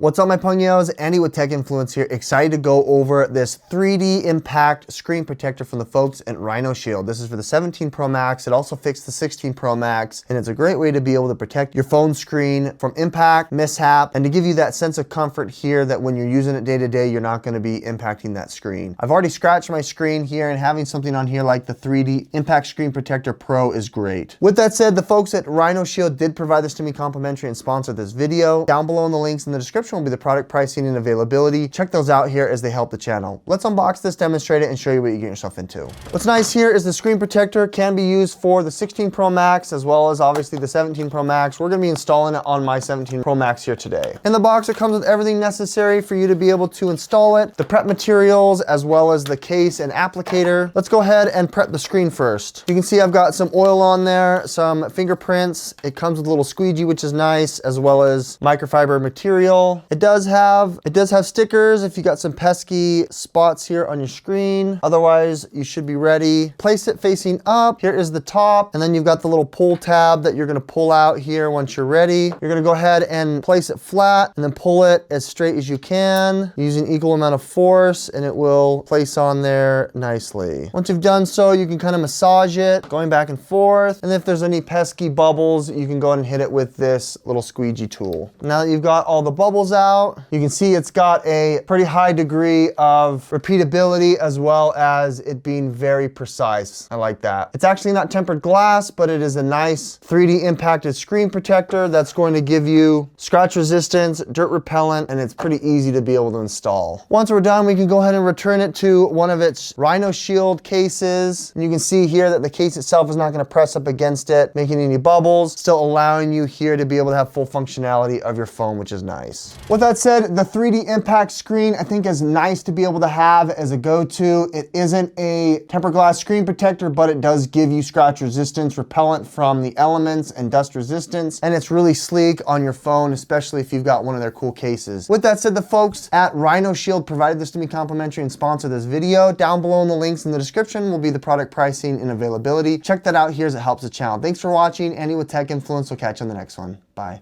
What's up, my pugnios? Andy with Tech Influence here. Excited to go over this 3D impact screen protector from the folks at RhinoShield. This is for the 17 Pro Max. It also fixed the 16 Pro Max, and it's a great way to be able to protect your phone screen from impact, mishap, and to give you that sense of comfort here that when you're using it day to day, you're not going to be impacting that screen. I've already scratched my screen here, and having something on here like the 3D Impact Screen Protector Pro is great. With that said, the folks at RhinoShield did provide this to me complimentary and sponsor this video. Down below in the links in the description will be the product pricing and availability. Check those out here as they help the channel. Let's unbox this, demonstrate it, and show you what you get yourself into. What's nice here is the screen protector can be used for the 16 Pro Max as well as obviously the 17 Pro Max. We're going to be installing it on my 17 Pro Max here today. In the box, it comes with everything necessary for you to be able to install it, the prep materials as well as the case and applicator. Let's go ahead and prep the screen first. You can see I've got some oil on there, some fingerprints. It comes with a little squeegee, which is nice, as well as microfiber material. It does have stickers if you got some pesky spots here on your screen. Otherwise, you should be ready. Place it facing up. Here is the top, and then you've got the little pull tab that you're gonna pull out here once you're ready. You're gonna go ahead and place it flat and then pull it as straight as you can using equal amount of force, and it will place on there nicely. Once you've done so, you can kind of massage it, going back and forth, and if there's any pesky bubbles, you can go ahead and hit it with this little squeegee tool. Now that you've got all the bubbles out, you can see it's got a pretty high degree of repeatability as well as it being very precise. I like that. It's actually not tempered glass, but it is a nice 3D impacted screen protector that's going to give you scratch resistance, dirt repellent, and it's pretty easy to be able to install. Once we're done, we can go ahead and return it to one of its RhinoShield cases. And you can see here that the case itself is not going to press up against it, making any bubbles, still allowing you here to be able to have full functionality of your phone, which is nice. With that said, the 3D impact screen I think is nice to be able to have as a go-to. It isn't a tempered glass screen protector, but it does give you scratch resistance, repellent from the elements, and dust resistance, and it's really sleek on your phone, especially if you've got one of their cool cases. With that said, the folks at RhinoShield provided this to me complimentary and sponsored this video. Down below in the links in the description will be the product pricing and availability. Check that out here as it helps the channel. Thanks for watching. Andy with Tech Influence. We'll catch you on the next one. Bye.